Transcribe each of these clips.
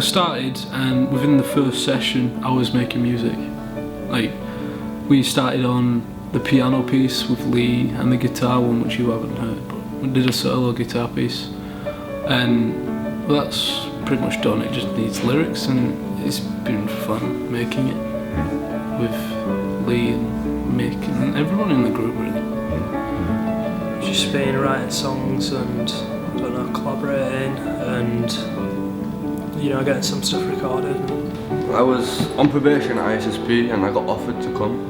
started, and within the first session I was making music. Like, we started on the piano piece with Lee and the guitar one, which you haven't heard, but we did a solo guitar piece, and that's pretty much done. It just needs lyrics, and it's been fun making it with Lee and Mick and everyone in the group, really. Just been writing songs and, I don't know, collaborating and, you know, getting some stuff recorded. I was on probation at ISSB and I got offered to come.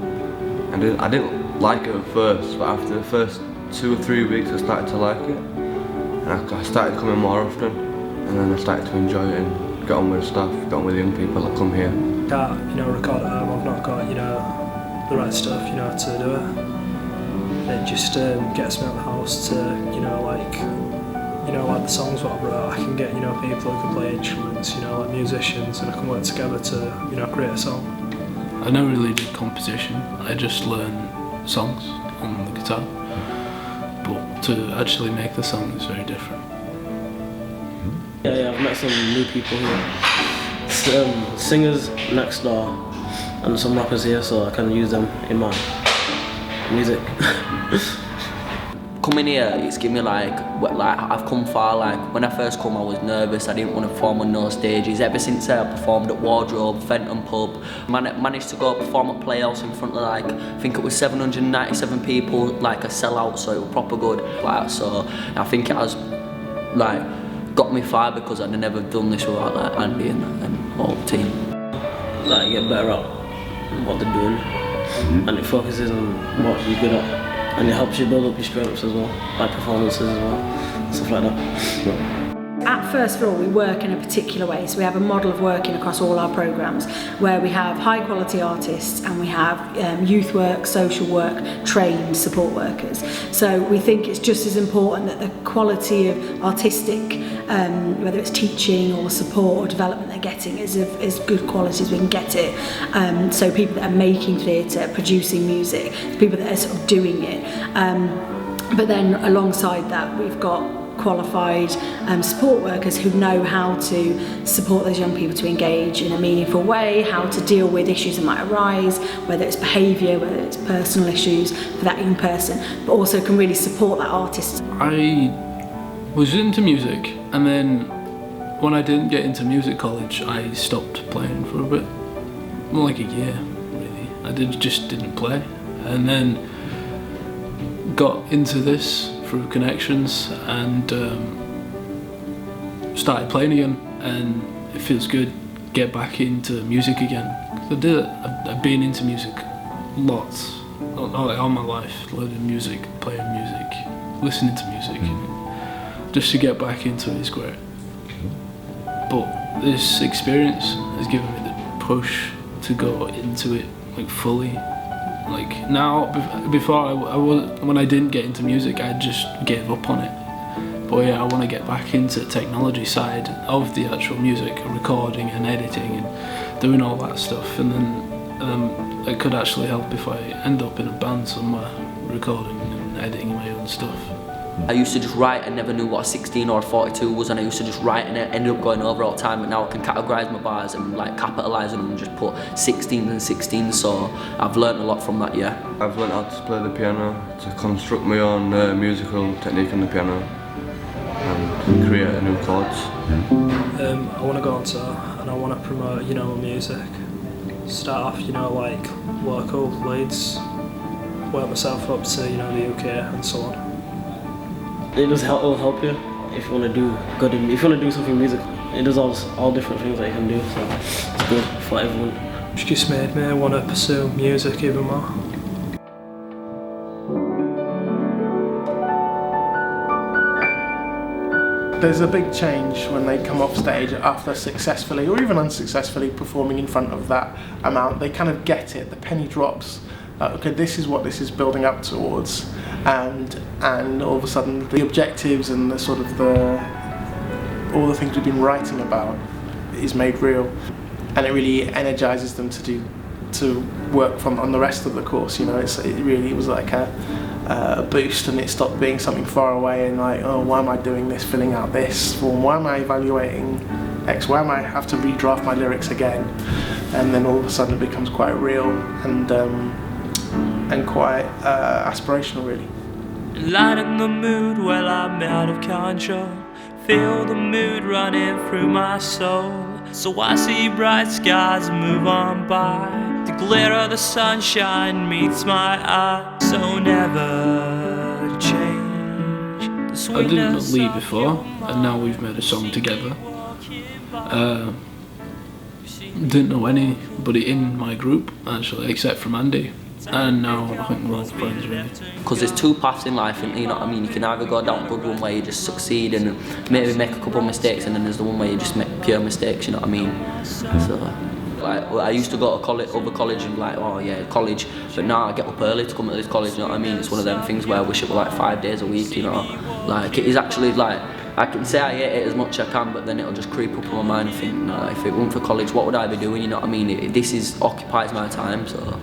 And I didn't like it at first, but after the first 2 or 3 weeks I started to like it. And I started coming more often, and then I started to enjoy it and get on with stuff, get on with the young people that come here. Can't, you know, record at home. I've not got, you know, the right stuff, you know, to do it. It just gets me out of the house to, you know, like the songs what I wrote. I can get, you know, people who can play instruments, you know, like musicians, and I can work together to, you know, create a song. I never really did composition. I just learned songs on the guitar, but to actually make the song is very different. Yeah, I've met some new people here. Singers next door and some rappers here, so I can use them in my music. Coming here, it's given me like I've come far. Like when I first come, I was nervous. I didn't want to perform on no stages. Ever since I performed at Wardrobe, Fenton Pub, managed to go perform at Playhouse in front of like, I think it was 797 people, like a sellout, so it was proper good. Like, so I think it has like got me far because I'd never done this without like Andy and all the team. Like get better at what they're doing, and it focuses on what you're good at. And it helps you build up your strengths as well, like performances as well, stuff like that. At First Floor, we work in a particular way, so we have a model of working across all our programmes where we have high quality artists and we have youth work, social work, trained support workers. So we think it's just as important that the quality of artistic, whether it's teaching or support or development they're getting, is of as good quality as we can get it. So people that are making theatre, producing music, people that are sort of doing it. But then alongside that, we've got qualified support workers who know how to support those young people to engage in a meaningful way, how to deal with issues that might arise, whether it's behaviour, whether it's personal issues for that young person, but also can really support that artist. I was into music, and then when I didn't get into music college, I stopped playing for a bit, more like a year really. I just didn't play, and then got into this through connections and started playing again, and it feels good to get back into music again. I've been into music lots, all my life, learning music, playing music, listening to music, and just to get back into it is great. But this experience has given me the push to go into it like fully. Like now, before when I didn't get into music, I just gave up on it. But yeah, I want to get back into the technology side of the actual music, recording and editing and doing all that stuff. And then it could actually help if I end up in a band somewhere, recording and editing my own stuff. I used to just write and never knew what a 16 or a 42 was, and I used to just write and it ended up going over all the time, but now I can categorise my bars and like capitalise them and just put 16s and 16s, so I've learnt a lot from that, yeah. I've learnt how to play the piano, to construct my own musical technique on the piano and create new chords. I want to go on tour and I want to promote, you know, music. Start off, you know, like local Leeds, work myself up to, you know, the UK and so on. It will help you if you want to do good. If you want to do something musical, it does all different things that you can do. So it's good for everyone. It just made me want to pursue music even more. There's a big change when they come off stage after successfully or even unsuccessfully performing in front of that amount. They kind of get it. The penny drops. Okay, this is what this is building up towards, and all of a sudden the objectives and the sort of all the things we've been writing about is made real, and it really energizes them to work on the rest of the course. You know, it really was like a boost, and it stopped being something far away and like, oh, why am I doing this, filling out this form? Why am I evaluating X, why am I have to redraft my lyrics again? And then all of a sudden it becomes quite real and quite aspirational, really. Lighten the mood while I'm out of control. Feel the mood running through my soul. So I see bright skies move on by. The glare of the sunshine meets my eye. So never change. I didn't know Lee before, and now we've made a song together. Didn't know anybody in my group actually, except from Andy. And now I think we're all friends, really. Because there's two paths in life, and you know what I mean. You can either go down a good one where you just succeed and maybe make a couple of mistakes, and then there's the one where you just make pure mistakes. You know what I mean? So, like, I used to go to other college and be like, oh yeah, college. But now I get up early to come to this college. You know what I mean? It's one of them things where I wish it were like 5 days a week. You know, like it is actually like. I can say I hate it as much as I can, but then it'll just creep up in my mind and think, no, if it weren't for college, what would I be doing? You know what I mean? This occupies my time, so.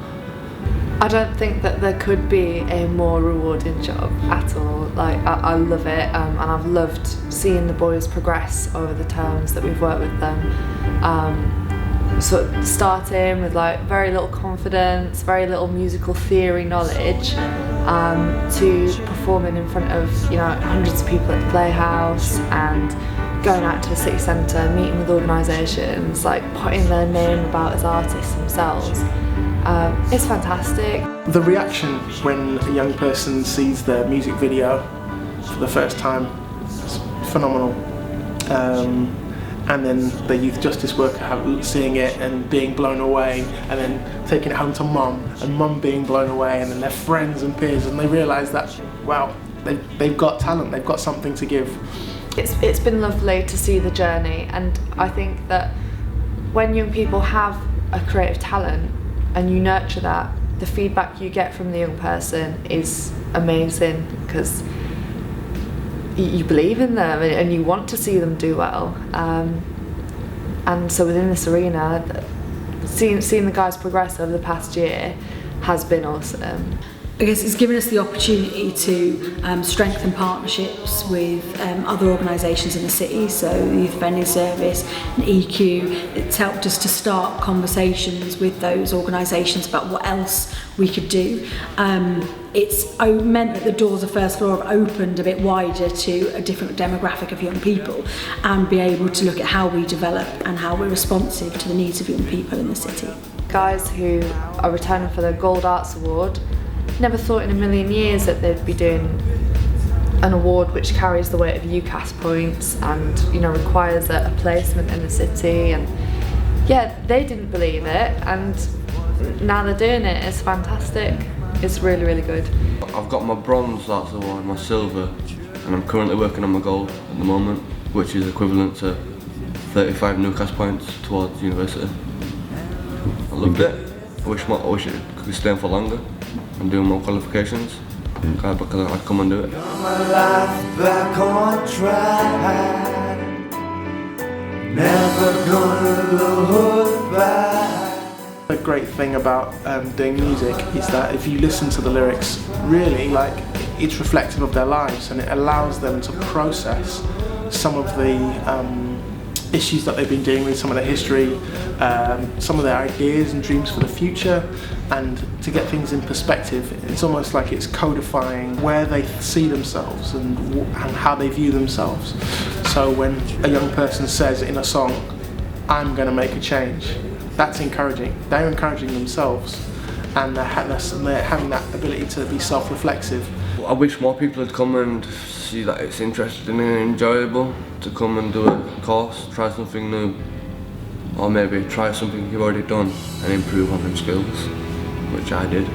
I don't think that there could be a more rewarding job at all. Like, I love it, and I've loved seeing the boys progress over the terms that we've worked with them. Sort of starting with like very little confidence, very little musical theory knowledge, to performing in front of hundreds of people at the Playhouse and going out to the city centre, meeting with organisations, like putting their name about as artists themselves. It's fantastic. The reaction when a young person sees the music video for the first time is phenomenal. And then the youth justice worker seeing it and being blown away, and then taking it home to mum, and mum being blown away, and then their friends and peers, and they realise that, wow, they've got talent, they've got something to give. It's been lovely to see the journey, and I think that when young people have a creative talent and you nurture that, the feedback you get from the young person is amazing, because you believe in them and you want to see them do well. And so within this arena, seeing the guys progress over the past year has been awesome. I guess it's given us the opportunity to strengthen partnerships with other organisations in the city, so the Youth Offending Service and EQ. It's helped us to start conversations with those organisations about what else we could do. It's meant that the doors of First Floor have opened a bit wider to a different demographic of young people, and be able to look at how we develop and how we're responsive to the needs of young people in the city. Guys who are returning for their Gold Arts Award never thought in a million years that they'd be doing an award which carries the weight of UCAS points and requires a placement in the city, and yeah, they didn't believe it, and now they're doing it. It's fantastic. It's really, really good. I've got my bronze Arts Award, my silver, and I'm currently working on my gold at the moment, which is equivalent to 35 UCAS points towards university. I loved it. I wish it could stay on for longer and do more qualifications, because I'd come and do it. Back on track. Never gonna look back. The great thing about doing music is that if you listen to the lyrics, really, like, it's reflective of their lives, and it allows them to process some of the issues that they've been dealing with, some of their history, some of their ideas and dreams for the future, and to get things in perspective. It's almost like it's codifying where they see themselves and how they view themselves. So when a young person says in a song, I'm going to make a change, that's encouraging. They're encouraging themselves, and they're having that ability to be self-reflexive. I wish more people had come and see that it's interesting and enjoyable to come and do a course, try something new, or maybe try something you've already done and improve on them skills, which I did.